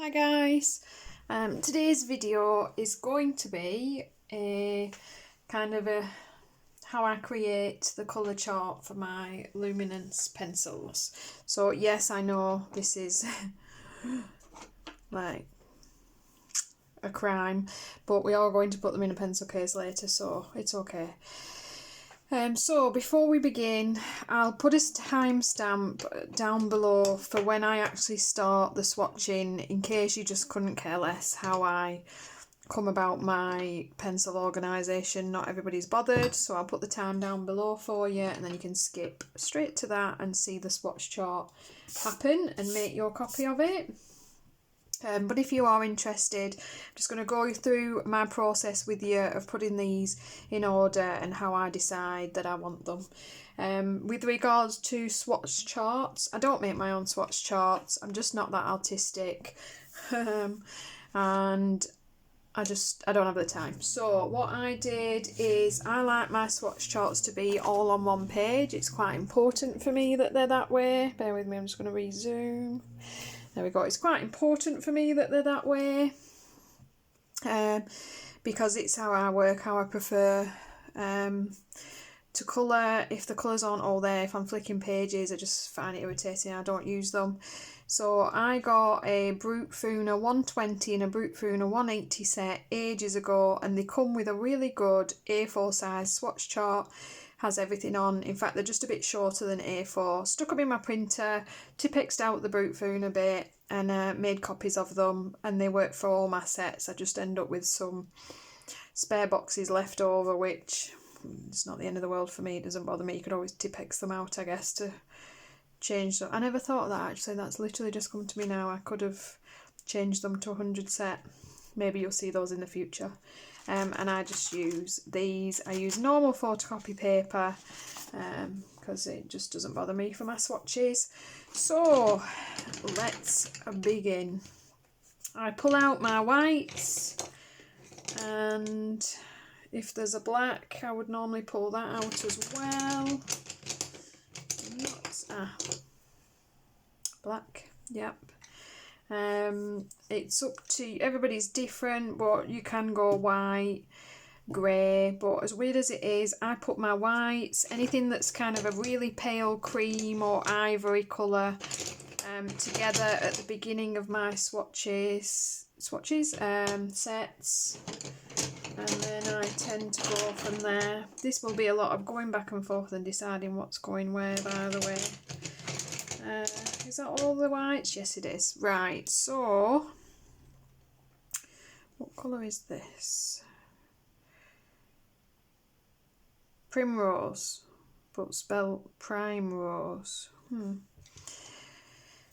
Hi guys, today's video is going to be a kind of a how I create the colour chart for my luminance pencils. So yes, I know this is like a crime, but we are going to put them in a pencil case later, so it's okay. So before we begin, I'll put a timestamp down below for when I actually start the swatching, in case you just couldn't care less how I come about my pencil organisation. Not everybody's bothered, so I'll put the time down below for you, and then you can skip straight to that and see the swatch chart happen and make your copy of it. But if you are interested, I'm just going to go through my process with you of putting these in order and how I decide that I want them. With regards to swatch charts, I don't make my own swatch charts. I'm just not that artistic, and I don't have the time. So what I did is I like my swatch charts to be all on one page. It's quite important for me that they're that way. Bear with me, I'm just going to rezoom. There we go. It's quite important for me that they're that way, because it's how I work, how I prefer to colour. If the colours aren't all there, if I'm flicking pages, I just find it irritating. I don't use them. So I got a Brute Funa 120 and a Brute Funa 180 set ages ago, and they come with a really good A4 size swatch chart. Has everything on. In fact, they're just a bit shorter than A4. Stuck them in my printer, Tippexed out the Brute Funa a bit, and made copies of them, and they work for all my sets. I just end up with some spare boxes left over, which it's not the end of the world for me. It doesn't bother me. You could always Tippex them out, I guess, to change them. I never thought of that, actually. That's literally just come to me now. I could have changed them to 100 set. Maybe you'll see those in the future. And I just use these. I use normal photocopy paper because it just doesn't bother me for my swatches. So let's begin. I pull out my whites, and if there's a black, I would normally pull that out as well. Black, yep. It's up to everybody's different, but you can go white, grey, but as weird as it is, I put my whites, anything that's kind of a really pale cream or ivory colour, together at the beginning of my sets, and then I tend to go from there. This will be a lot of going back and forth and deciding what's going where, by the way. Is that all the whites? Yes, it is. Right, so what colour is this? Primrose, but spelled primrose.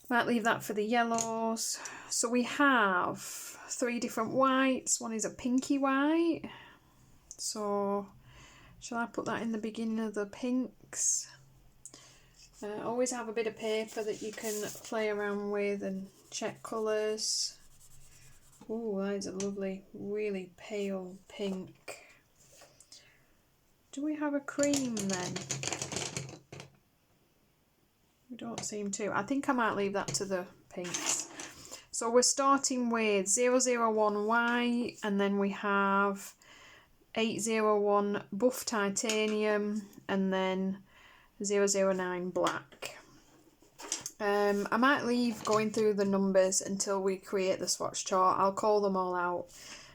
Might leave that for the yellows. So we have 3 different whites. One is a pinky white. So shall I put that in the beginning of the pinks? Always have a bit of paper that you can play around with and check colours. Oh, that is a lovely, really pale pink. Do we have a cream then? We don't seem to. I think I might leave that to the pinks. So we're starting with 001 white, and then we have 801 buff titanium, and then 009 black. I might leave going through the numbers until we create the swatch chart. I'll call them all out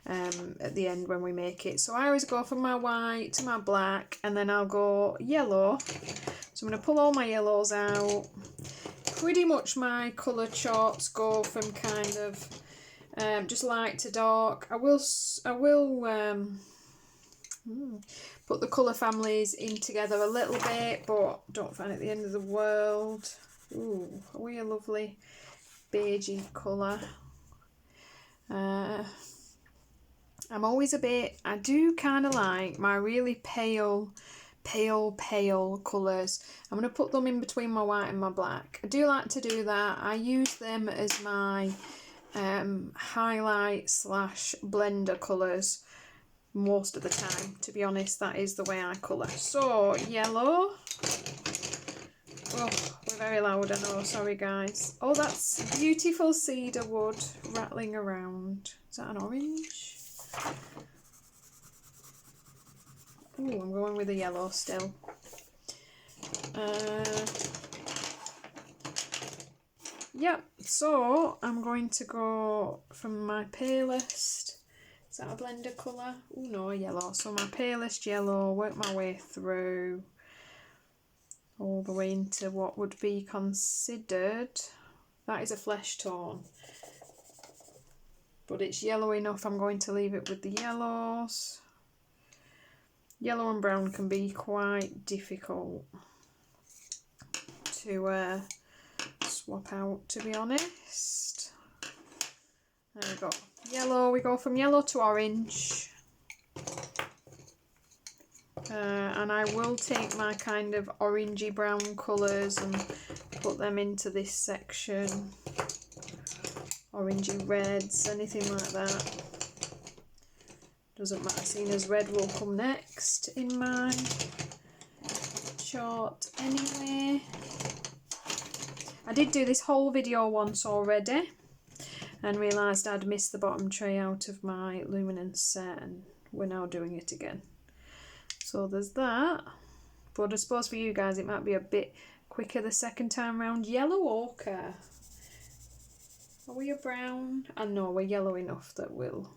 at the end when we make it. So I always go from my white to my black, and then I'll go yellow. So I'm going to pull all my yellows out. Pretty much my colour charts go from kind of just light to dark. I will put the colour families in together a little bit, but don't find it the end of the world. Ooh, are we a lovely beigey colour? I'm always a bit, I do kind of like my really pale colours. I'm going to put them in between my white and my black. I do like to do that. I use them as my highlight / blender colours most of the time, to be honest. That is the way I colour. So yellow, oh, we're very loud, I know, sorry guys. Oh, that's beautiful cedar wood rattling around. Is that an orange? Ooh, I'm going with a yellow still. Yep, so I'm going to go from my palest. Is that a blender colour? Oh no, a yellow. So my palest yellow, work my way through all the way into what would be considered, that is a flesh tone, but it's yellow enough. I'm going to leave it with the yellows. Yellow and brown can be quite difficult to swap out, to be honest. There we go. Yellow, we go from yellow to orange. And I will take my kind of orangey brown colours and put them into this section. Orangey reds, anything like that. Doesn't matter, seeing as red will come next in my chart anyway. I did do this whole video once already and realised I'd missed the bottom tray out of my luminance set, and we're now doing it again. So there's that, but I suppose for you guys it might be a bit quicker the second time round. Yellow ochre. Are we a brown? I know we're yellow enough that we'll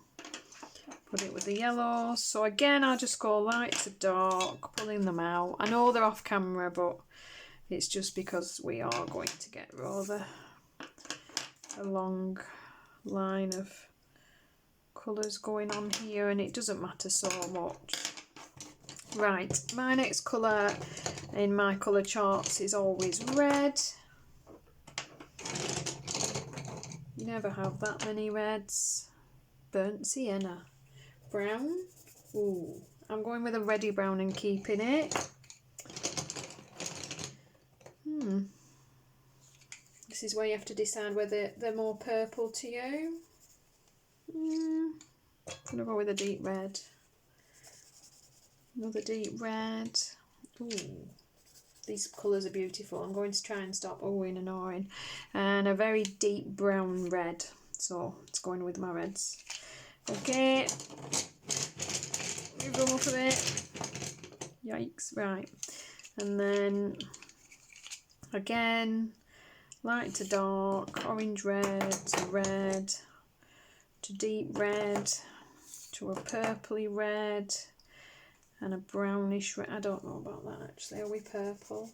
put it with the yellows. So again, I'll just go light to dark, pulling them out. I know they're off camera, but it's just because we are going to get rather a long line of colours going on here, and it doesn't matter so much. Right, my next colour in my colour charts is always red. You never have that many reds. Burnt sienna. Brown. Ooh, I'm going with a reddy brown and keeping it. This is where you have to decide whether they're more purple to you. I'm going to go with a deep red. Another deep red. Ooh, these colours are beautiful. I'm going to try and stop oohing and awing. And a very deep brown red. So it's going with my reds. Okay. Move them up a bit. Yikes. Right. And then again, light to dark, orange red to red to deep red to a purpley red. And a brownish red. I don't know about that actually. Are we purple?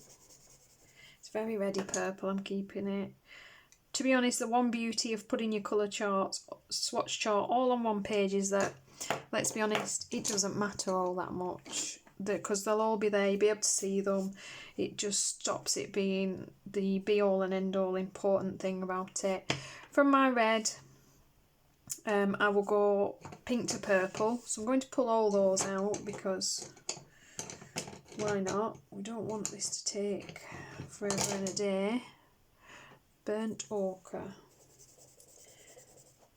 It's very reddy purple. I'm keeping it. To be honest, the one beauty of putting your colour charts, swatch chart, all on one page is that, let's be honest, it doesn't matter all that much. Because they'll all be there, you'll be able to see them. It just stops it being the be all and end all important thing about it. From my red, I will go pink to purple, so I'm going to pull all those out because why not? We don't want this to take forever and a day. Burnt ochre.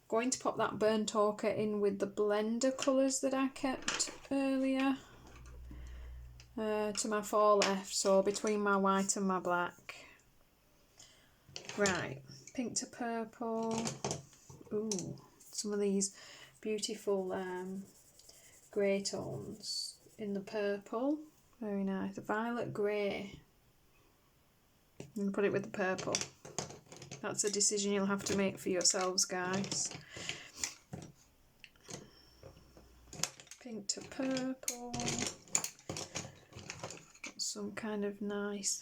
Going to pop that burnt ochre in with the blender colours that I kept earlier to my far left, so between my white and my black. Right, pink to purple. Ooh. Some of these beautiful grey tones in the purple. Very nice. The violet grey. I'm going to put it with the purple. That's a decision you'll have to make for yourselves, guys. Pink to purple. Some kind of nice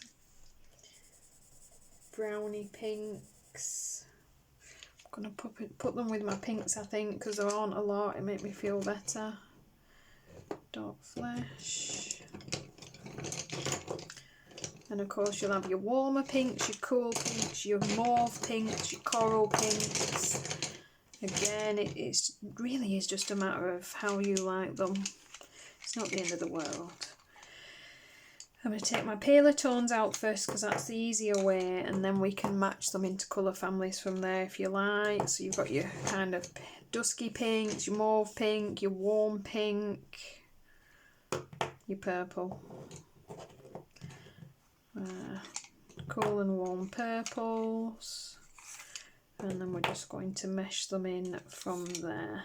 browny pinks. I'm going to put them with my pinks, I think, because there aren't a lot. It makes me feel better. Dark flesh. And of course you'll have your warmer pinks, your cool pinks, your mauve pinks, your coral pinks. Again, it really is just a matter of how you like them. It's not the end of the world. I'm going to take my paler tones out first because that's the easier way, and then we can match them into colour families from there if you like. So you've got your kind of dusky pinks, your mauve pink, your warm pink, your purple. cool and warm purples, and then we're just going to mesh them in from there.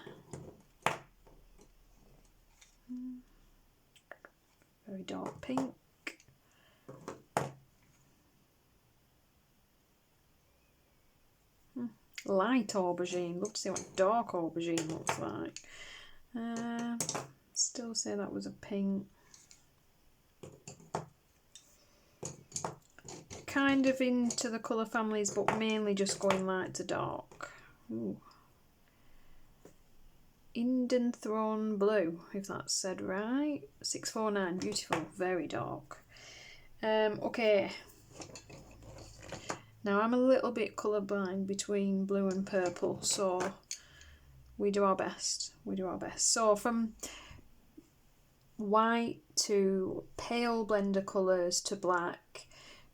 Very dark pink. Light aubergine. Love to see what dark aubergine looks like. Still say that was a pink. Kind of into the colour families, but mainly just going light to dark. Ooh. Indian Throne Blue, if that's said right. 649, beautiful, very dark. Okay. Now I'm a little bit colourblind between blue and purple, so we do our best. We do our best. So from white to pale blender colours to black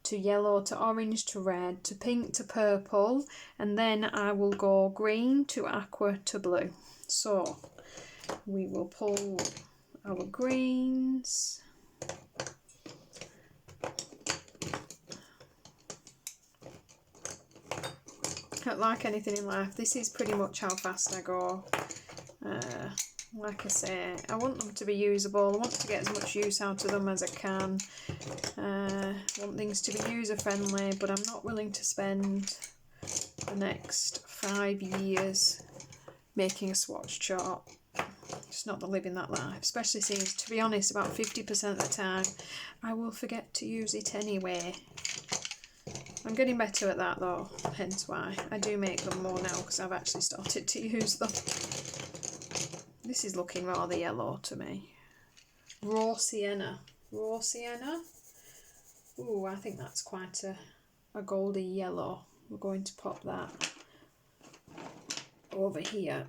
to yellow to orange to red to pink to purple, and then I will go green to aqua to blue. So we will pull our greens. Like anything in life, this is pretty much how fast I go. Like I say, I want them to be usable. I want to get as much use out of them as I can. I want things to be user friendly, but I'm not willing to spend the next 5 years making a swatch chart. Just not the living that life, especially since, to be honest, about 50% of the time I will forget to use it anyway. I'm getting better at that though, hence why I do make them more now, because I've actually started to use them. This is looking rather yellow to me. Raw sienna. Raw sienna? Ooh, I think that's quite a goldy yellow. We're going to pop that over here.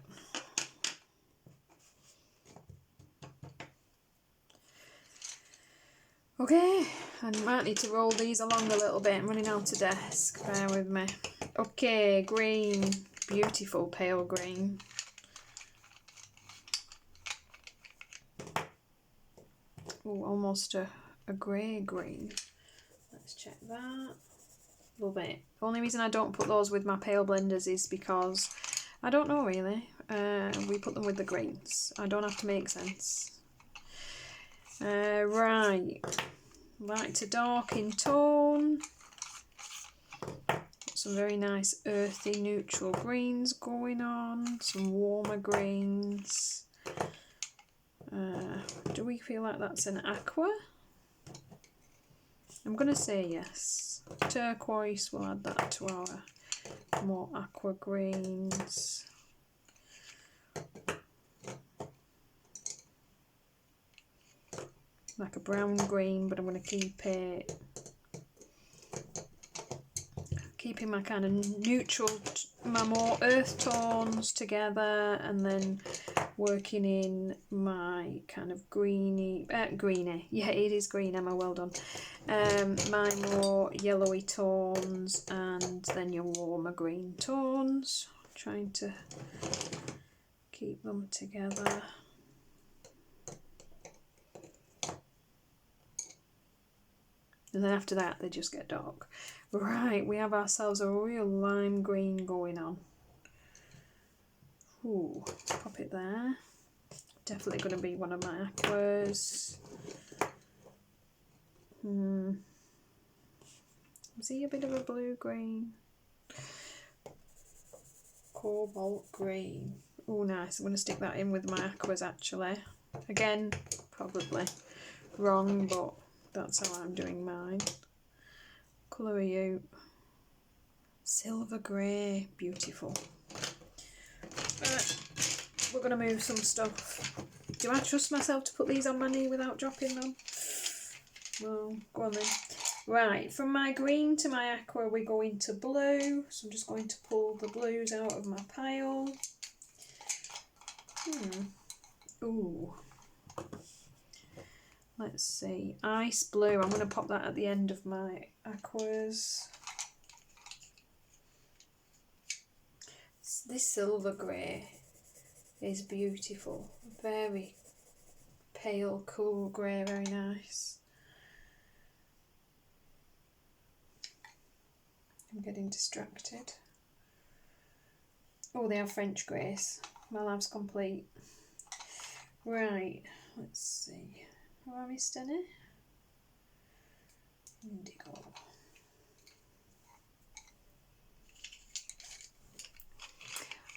Okay, I might need to roll these along a little bit. I'm running out of desk, bear with me. Okay, green, beautiful pale green. Oh, almost a grey green. Let's check that. Love it. The only reason I don't put those with my pale blenders is because, I don't know really, we put them with the greens. I don't have to make sense. Right, light to dark in tone. Got some very nice earthy neutral greens going on, some warmer greens. Do we feel like that's an aqua? I'm going to say yes. Turquoise, we'll add that to our more aqua greens. Like a brown green, but I'm going to keeping my kind of neutral, my more earth tones together, and then working in my kind of greeny, yeah, it is green, Emma, well done. My more yellowy tones, and then your warmer green tones, trying to keep them together. And then after that, they just get dark. Right, we have ourselves a real lime green going on. Ooh, pop it there. Definitely going to be one of my aquas. Is he a bit of a blue green? Cobalt green. Oh, nice. I'm going to stick that in with my aquas actually. Again, probably wrong, but that's how I'm doing mine. Colour are you? Silver grey, beautiful. We're going to move some stuff. Do I trust myself to put these on my knee without dropping them? Well, go on then. Right, from my green to my aqua we go into blue. So I'm just going to pull the blues out of my pile. Ooh. Let's see, ice blue. I'm going to pop that at the end of my aquas. This silver grey is beautiful. Very pale, cool grey, very nice. I'm getting distracted. Oh, they have French greys. My lab's complete. Right, let's see. Have I missed any? Indigo.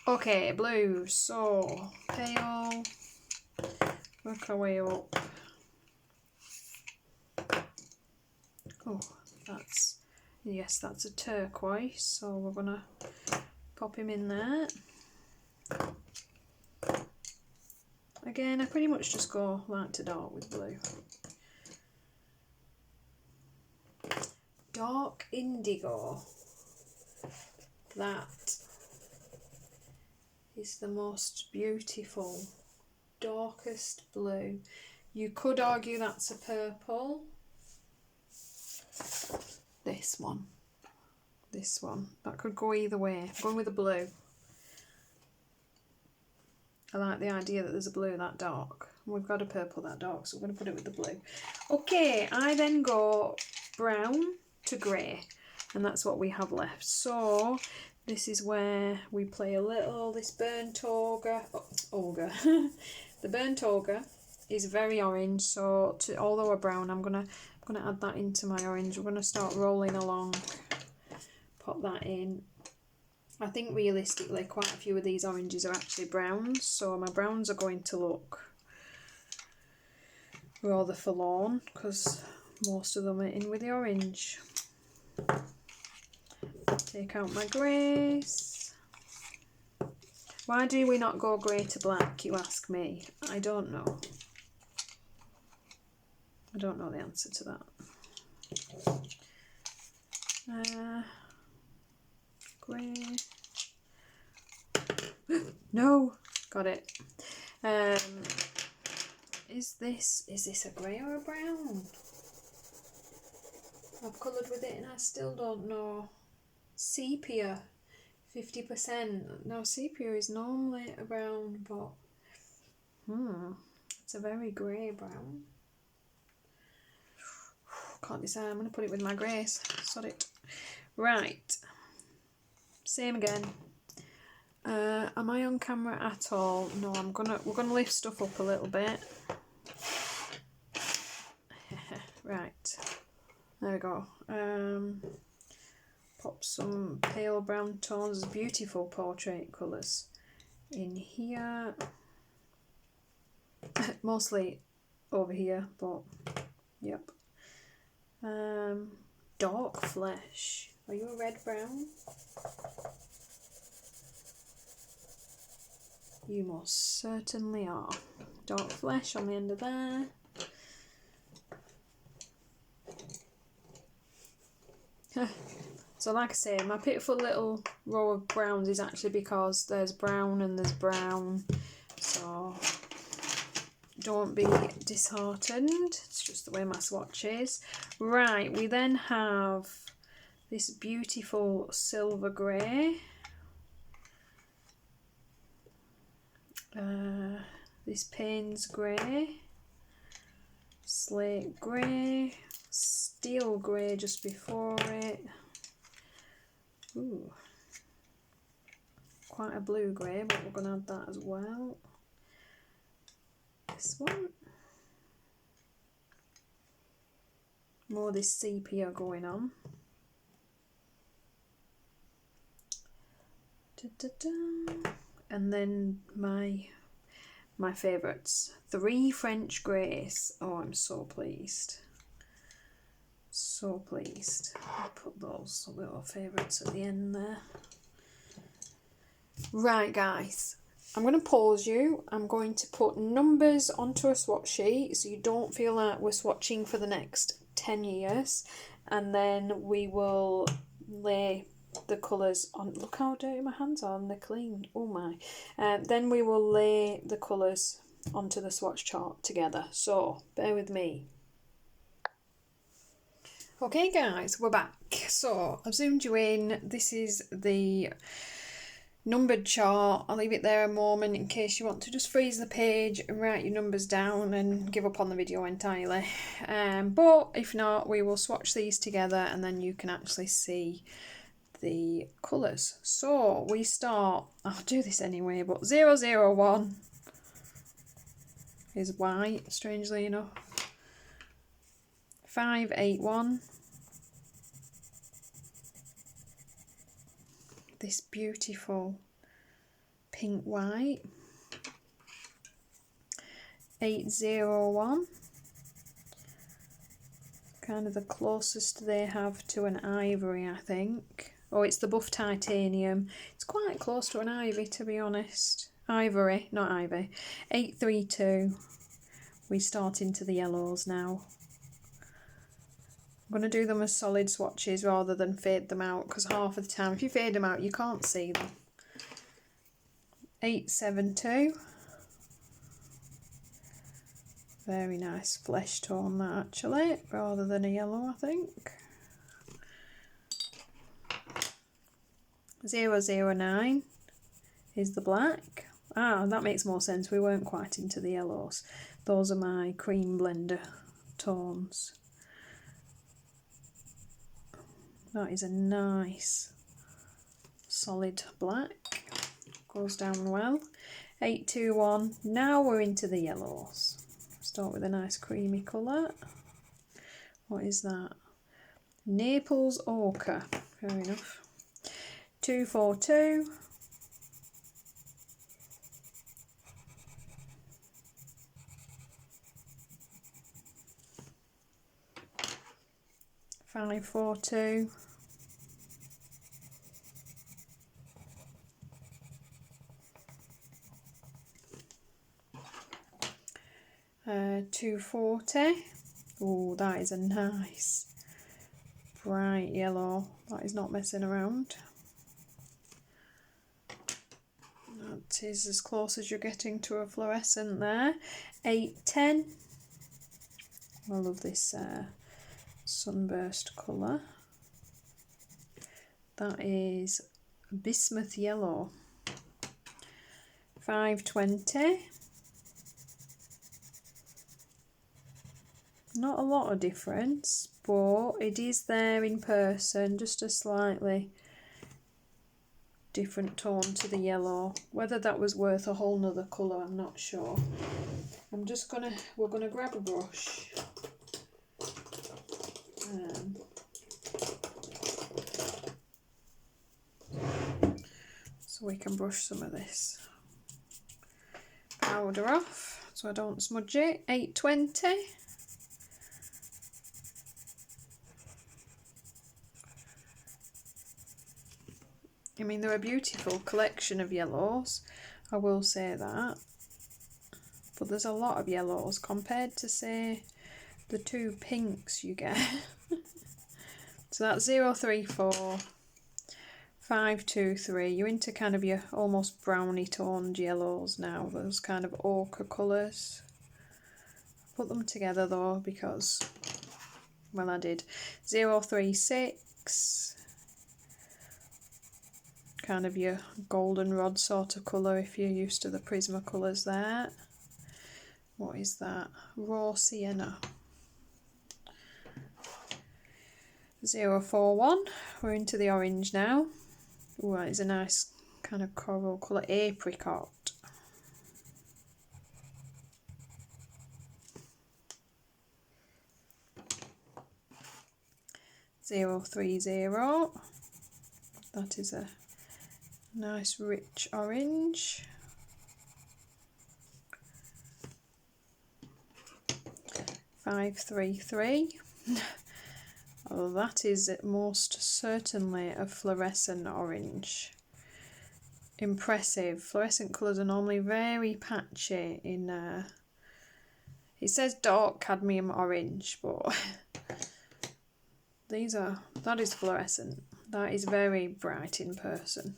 Okay, blue. So, pale. Work our way up. Oh, that's, yes, that's a turquoise. So we're gonna pop him in there. Again, I pretty much just go light to dark with blue. Dark indigo. That is the most beautiful, darkest blue. You could argue that's a purple. This one. That could go either way. I'm going with the blue. I like the idea that there's a blue that dark. We've got a purple that dark, so we're going to put it with the blue. Okay, I then go brown to grey, and that's what we have left. So this is where we play a little, this burnt ochre. The burnt ochre is very orange, so although we're brown, I'm gonna add that into my orange. We're gonna start rolling along, pop that in. I think realistically quite a few of these oranges are actually browns, so my browns are going to look rather forlorn because most of them are in with the orange. Take out my greys. Why do we not go grey to black, you ask me? I don't know. I don't know the answer to that. Grey. No, got it. Is this a grey or a brown? I've coloured with it and I still don't know. Sepia, 50%. Now sepia is normally a brown, but it's a very grey brown. Can't decide. I'm going to put it with my greys. Sod it. Right. Same again. Am I on camera at all? No, we're gonna lift stuff up a little bit. Right. There we go. Pop some pale brown tones, beautiful portrait colours in here. Mostly over here, but yep. Dark flesh. Are you a red brown? You most certainly are. Dark flesh on the end of there. So like I say, my pitiful little row of browns is actually because there's brown and there's brown. So don't be disheartened. It's just the way my swatch is. Right, we then have this beautiful silver grey. This Payne's grey, slate grey, steel grey just before it. Ooh, quite a blue grey, but we're going to add that as well. This one. More this sepia going on. And then my favourites, 3 French greys. Oh, I'm so pleased. So pleased. I'll put those little favourites at the end there. Right, guys. I'm going to pause you. I'm going to put numbers onto a swatch sheet so you don't feel like we're swatching for the next 10 years. And then we will lay the colours on. Look how dirty my hands are, and they're clean. Oh my. Then we will lay the colours onto the swatch chart together. So bear with me. Okay guys, we're back. So I've zoomed you in. This is the numbered chart. I'll leave it there a moment in case you want to just freeze the page and write your numbers down and give up on the video entirely. But if not, we will swatch these together and then you can actually see the colours. So we start, I'll do this anyway, but 001 is white, strangely enough. 581, this beautiful pink white. 801, kind of the closest they have to an ivory, I think. Oh, it's the buff titanium. It's quite close to an ivy, to be honest. Ivory, not ivy. 832. We start into the yellows now. I'm going to do them as solid swatches rather than fade them out, because half of the time if you fade them out you can't see them. 872. Very nice flesh tone that actually, rather than a yellow, I think. 009 is the black. Ah, that makes more sense. We weren't quite into the yellows. Those are my cream blender tones. That is a nice solid black. Goes down well. 821. Now we're into the yellows. Start with a nice creamy colour. What is that? Naples ochre. Fair enough. 242. 542. 240. Oh, that is a nice bright yellow. That is not messing around. That is as close as you're getting to a fluorescent there. 810. I love this sunburst colour. That is bismuth yellow. 520. Not a lot of difference, but it is there in person, just a slightly different tone to the yellow. Whether that was worth a whole nother colour, I'm not sure. We're gonna grab a brush. So we can brush some of this powder off so I don't smudge it. 820. I mean, they're a beautiful collection of yellows, I will say that, but there's a lot of yellows compared to, say, the two pinks you get. So that's 034, 523. You're into kind of your almost browny toned yellows now, those kind of ochre colours. Put them together though because, well, I did. 036. Kind of your goldenrod sort of colour if you're used to the Prisma colours there. What is that? Raw sienna. 041. We're into the orange now. Ooh, that is a nice kind of coral colour. Apricot. 030. That is a nice rich orange. 533. Oh, that is most certainly a fluorescent orange. Impressive. Fluorescent colours are normally very patchy in it says dark cadmium orange, but that is fluorescent. That is very bright in person.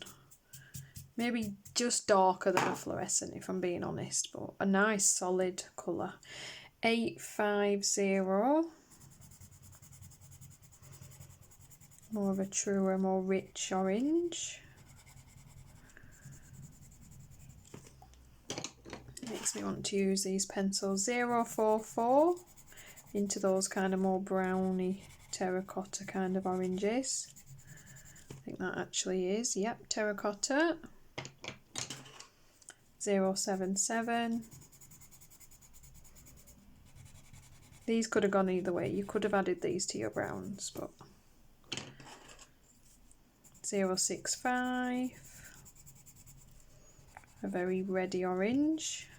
Maybe just darker than a fluorescent if I'm being honest, but a nice solid colour. 850. More of a truer, more rich orange. Makes me want to use these pencils. 044 into those kind of more browny terracotta kind of oranges. think that actually is, yep, terracotta. 077. These could have gone either way. You could have added these to your browns, but 065. A very reddy orange.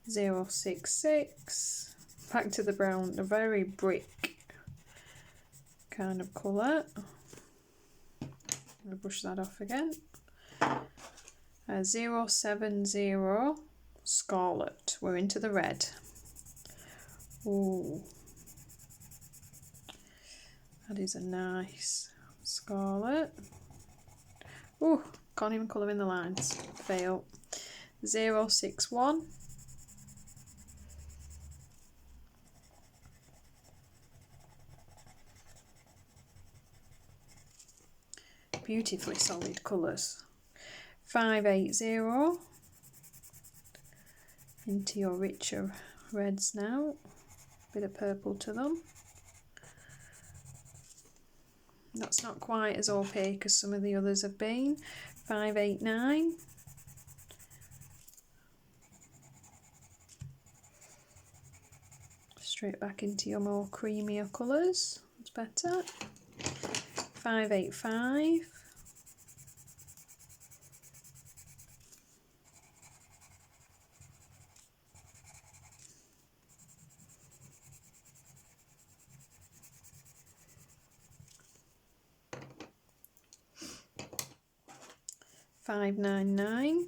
066. Back to the brown, a very brick kind of colour. I'm going to brush that off again. 070 scarlet. We're into the red. Ooh, that is a nice scarlet. Ooh, can't even colour in the lines. Fail. 061. Beautifully solid colours. 580. Into your richer reds now. Bit of purple to them. That's not quite as opaque as some of the others have been. 589. Straight back into your more creamier colours. That's better. 585. $599.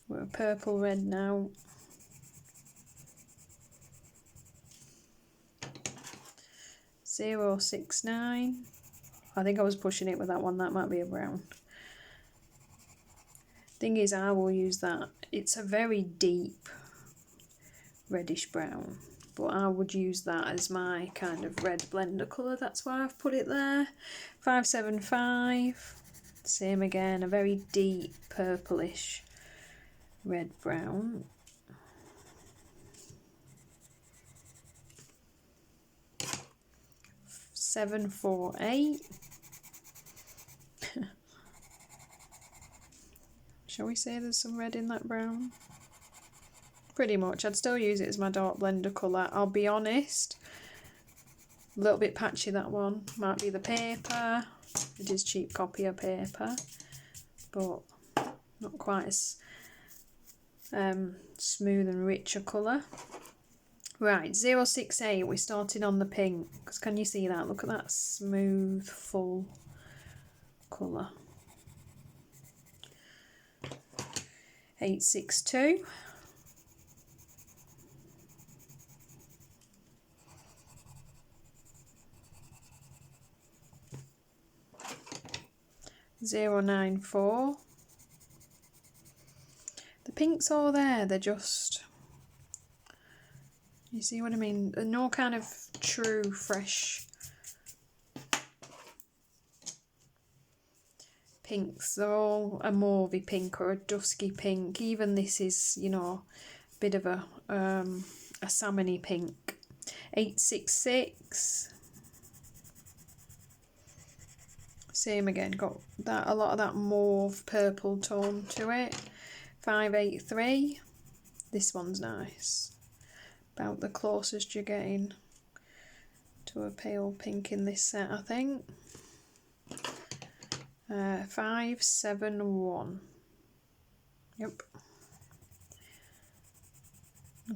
We're a purple red now. 069. I think I was pushing it with that one. That might be a brown. Thing is, I will use that. It's a very deep reddish brown, but I would use that as my kind of red blender colour. That's why I've put it there. 575. Same again, a very deep purplish red brown. 748. Shall we say there's some red in that brown? Pretty much. I'd still use it as my dark blender colour. I'll be honest, a little bit patchy, that one. Might be the paper. It is cheap copy of paper, but not quite as smooth and richer colour. Right, 068, we're starting on the pinks. Can you see that? Look at that smooth, full colour. 862. $094. The pinks are there, they're just, you see what I mean? They're no kind of true fresh pinks. They're all a mauvey pink or a dusky pink. Even this is, you know, a bit of a salmony pink. 866. Same again, got that, a lot of that mauve purple tone to it. 583. This one's nice. About the closest you're getting to a pale pink in this set, I think. 571. Yep.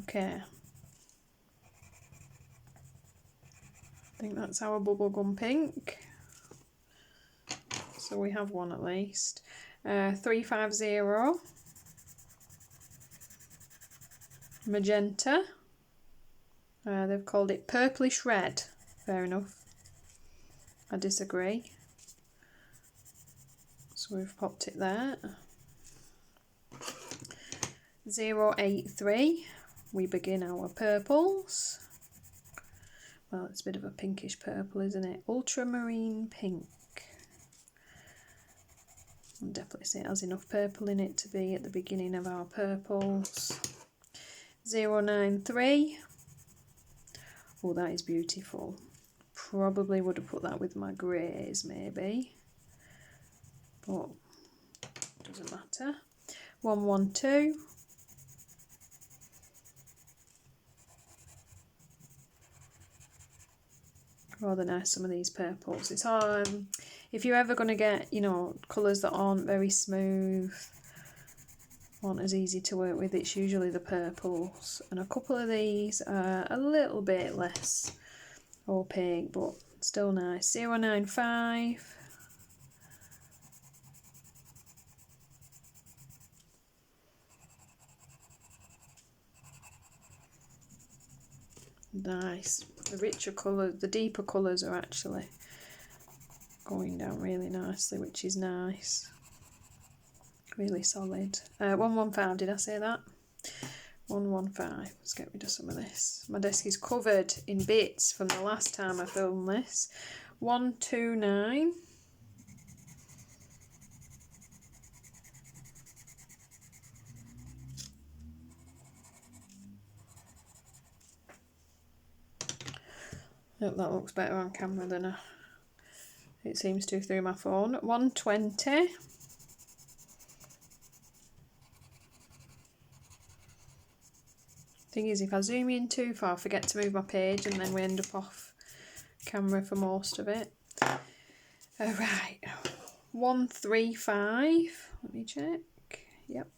Okay. I think that's our bubblegum pink. So we have one at least. 350. Magenta. They've called it purplish red. Fair enough. I disagree. So we've popped it there. 083. We begin our purples. Well, it's a bit of a pinkish purple, isn't it? Ultramarine pink. I'll definitely say it has enough purple in it to be at the beginning of our purples. 093. Oh, that is beautiful. Probably would have put that with my greys maybe, but doesn't matter. 112. Rather nice, some of these purples. It's if you're ever going to get, you know, colours that aren't very smooth, aren't as easy to work with, it's usually the purples. And a couple of these are a little bit less opaque, but still nice. 095. Nice. The richer colours, the deeper colours are actually going down really nicely, which is nice. Really solid. 115, did I say that? 115. Let's get rid of some of this. My desk is covered in bits from the last time I filmed this. 129. Hope that looks better on camera than it seems to through my phone. 120. Thing is, if I zoom in too far, I forget to move my page and then we end up off camera for most of it. Alright, 135. Let me check. Yep.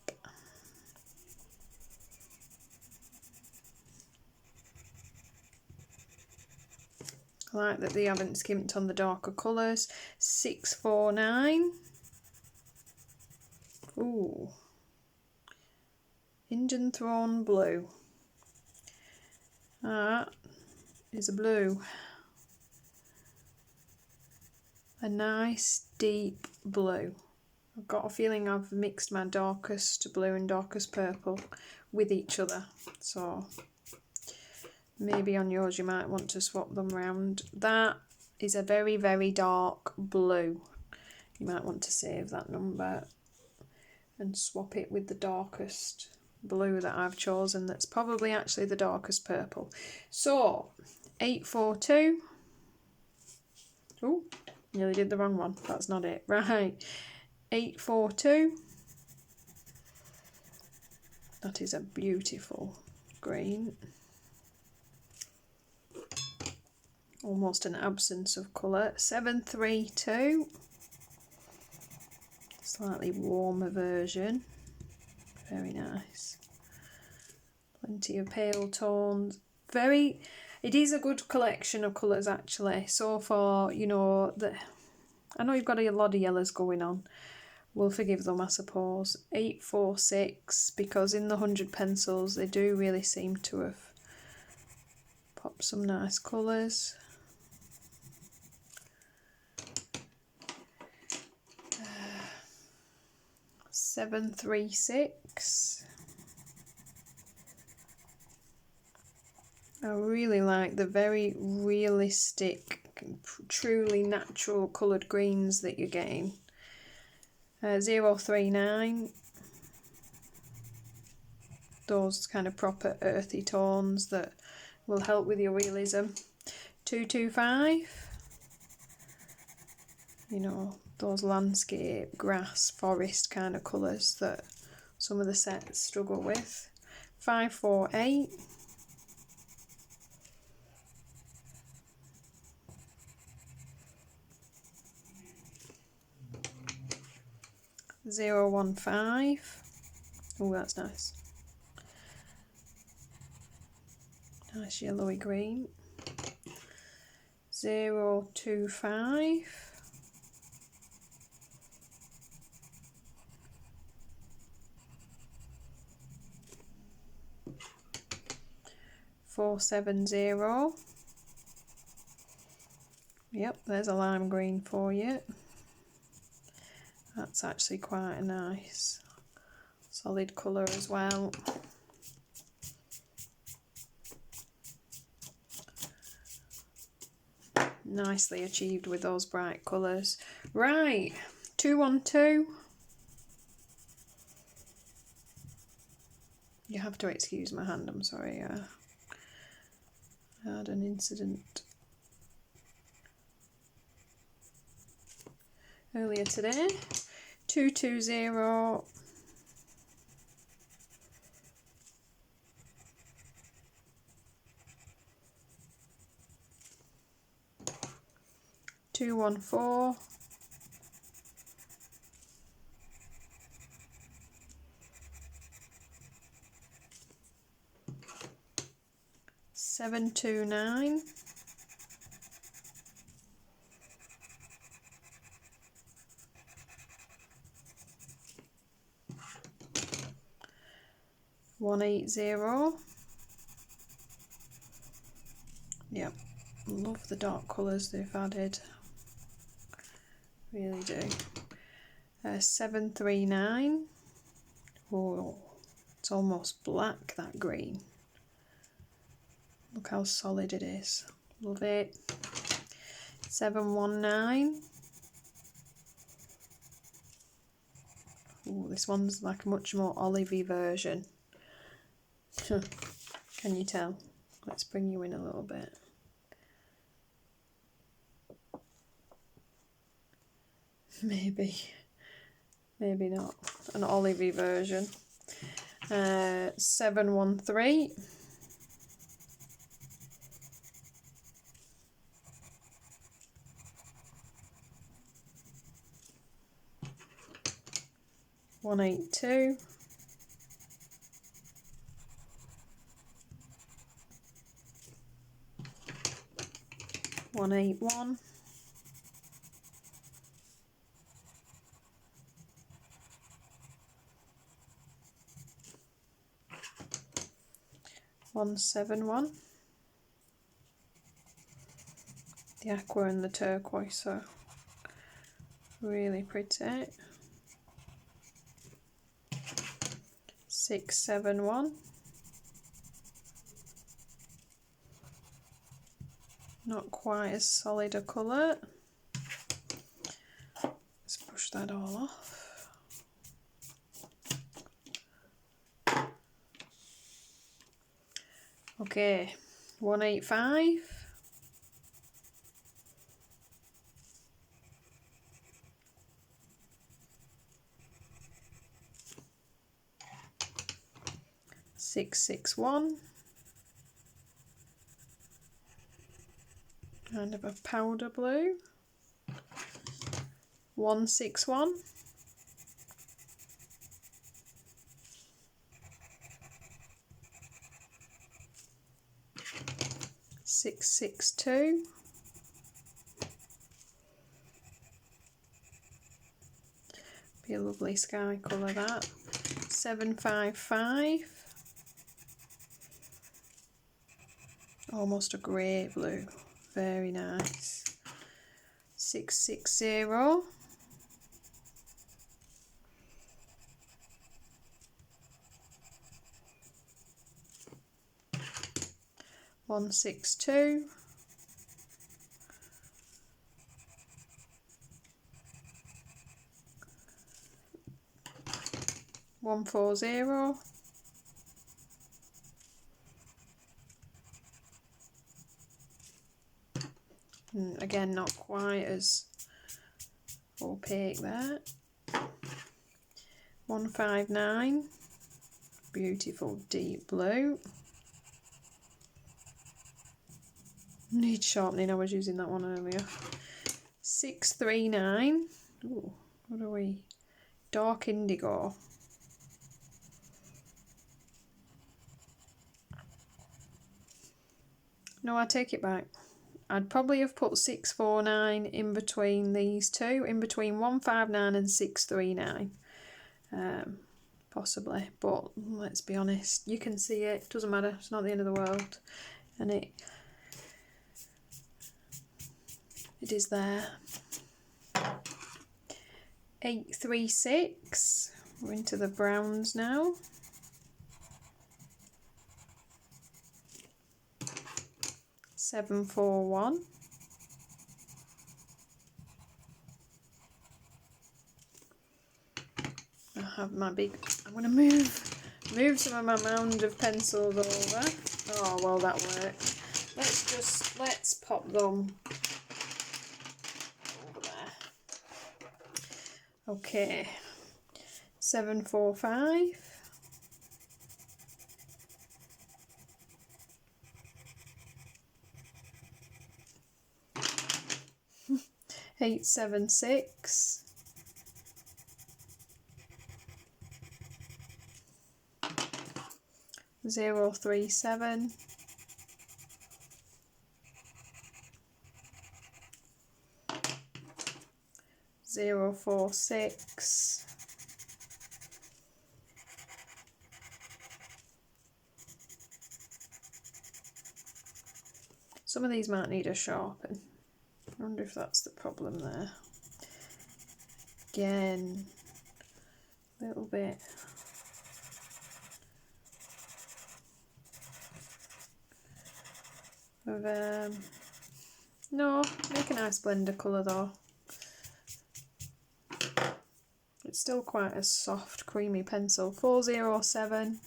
I like that they haven't skimped on the darker colours. 649. Ooh. Indian Throne Blue. That is a blue. A nice deep blue. I've got a feeling I've mixed my darkest blue and darkest purple with each other. So maybe on yours you might want to swap them round. That is a very, very dark blue. You might want to save that number and swap it with the darkest blue that I've chosen. That's probably actually the darkest purple. So 842. Oh, nearly did the wrong one. That's not it. Right. 842. That is a beautiful green. Almost an absence of colour. 732. Slightly warmer version. Very nice. Plenty of pale tones. It is a good collection of colours actually. So far, you know, I know you've got a lot of yellows going on. We'll forgive them, I suppose. 846, because in the 100 pencils they do really seem to have popped some nice colours. 736. I really like the very realistic, truly natural coloured greens that you're getting. 039. Those kind of proper earthy tones that will help with your realism. 225. You know, those landscape, grass, forest kind of colours that some of the sets struggle with. 548. Zero 15. Oh, that's nice. Nice yellowy green. 025. 470. Yep, there's a lime green for you. That's actually quite a nice solid colour as well. Nicely achieved with those bright colours. Right, 212. You have to excuse my hand, I'm sorry. I had an incident earlier today. 220. 214. 729. 180. Yep, love the dark colours they've added. Really do. 739. Oh, it's almost black, that green. Look how solid it is. Love it. 719. Oh, this one's like a much more olivey version. Can you tell? Let's bring you in a little bit. Maybe not. An olivey version. 713. 182. 181. 171. The aqua and the turquoise are really pretty. 671. Not quite as solid a colour. Let's push that all off. Okay, 185. 661. Kind of a powder blue. 161. 662. Be a lovely sky colour that. 755. Almost a grey blue. Very nice. 660. 162. 140. 1. Again, not quite as opaque there. 159. Beautiful deep blue. Need sharpening, I was using that one earlier. 639. Ooh, what are we? Dark indigo. No, I take it back. I'd probably have put 649 in between these two, in between 159 and 639. Possibly, but let's be honest, you can see it, doesn't matter, it's not the end of the world. And it is there. 836. We're into the browns now. 741. I have my big, I'm going to move move some of my mound of pencils over. Oh, well, that worked. Let's pop them over there. Okay, 745. 876. 037. 046. 'Some of these might need a sharpen. I wonder if that's the problem there. Again, a little bit. Of no, make a nice blender colour though. It's still quite a soft, creamy pencil. 407.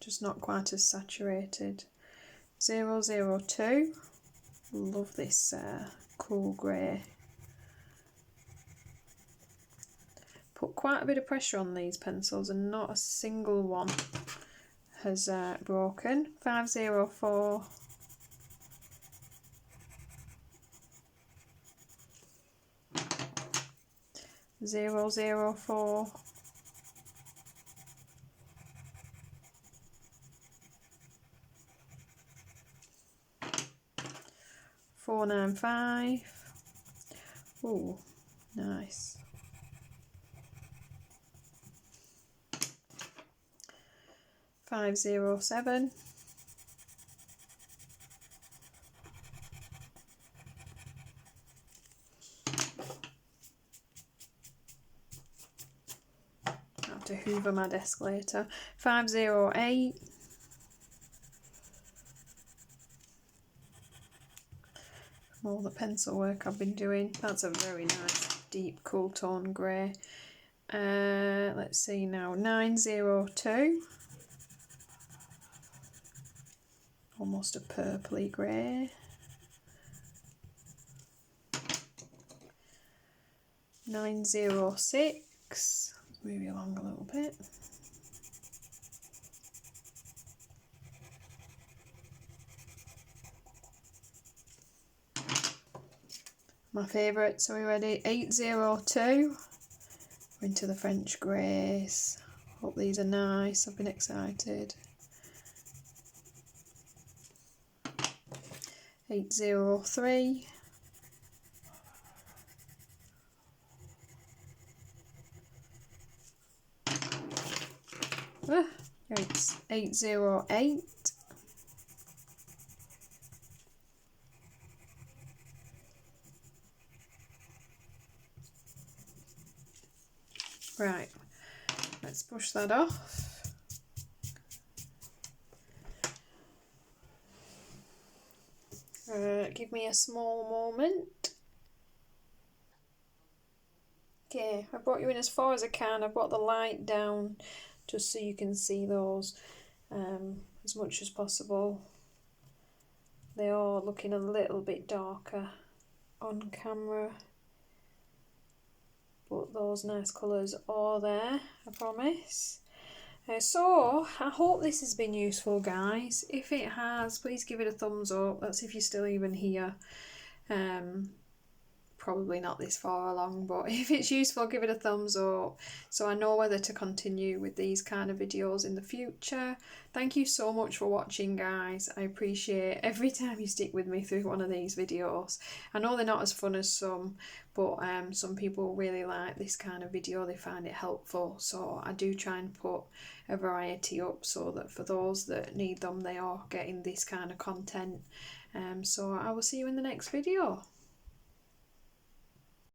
'Just not quite as saturated. 002. Love this cool grey. Put quite a bit of pressure on these pencils and not a single one has broken. 504. 004. 495. Ooh, nice. 507. 'll have to hoover my desk later. 508. 'All the pencil work I've been doing. That's a very nice deep cool tone grey. Let's see now. 902. Almost a purpley grey. 906. Let's move you along a little bit. My favourites, are we ready? 802. We're into the French greys. Hope these are nice, I've been excited. 803. 808. Right, let's push that off. Give me a small moment. Okay, I brought you in as far as I can. I've brought the light down just so you can see those as much as possible. They are looking a little bit darker on camera, but those nice colours are there, I promise. So, I hope this has been useful, guys. If it has, please give it a thumbs up. That's if you're still even here. Probably not this far along, but if it's useful, give it a thumbs up so I know whether to continue with these kind of videos in the future. Thank you so much for watching, guys. I appreciate every time you stick with me through one of these videos. I know they're not as fun as some, but some people really like this kind of video. They find it helpful, so I do try and put a variety up so that for those that need them, they are getting this kind of content. So I will see you in the next video.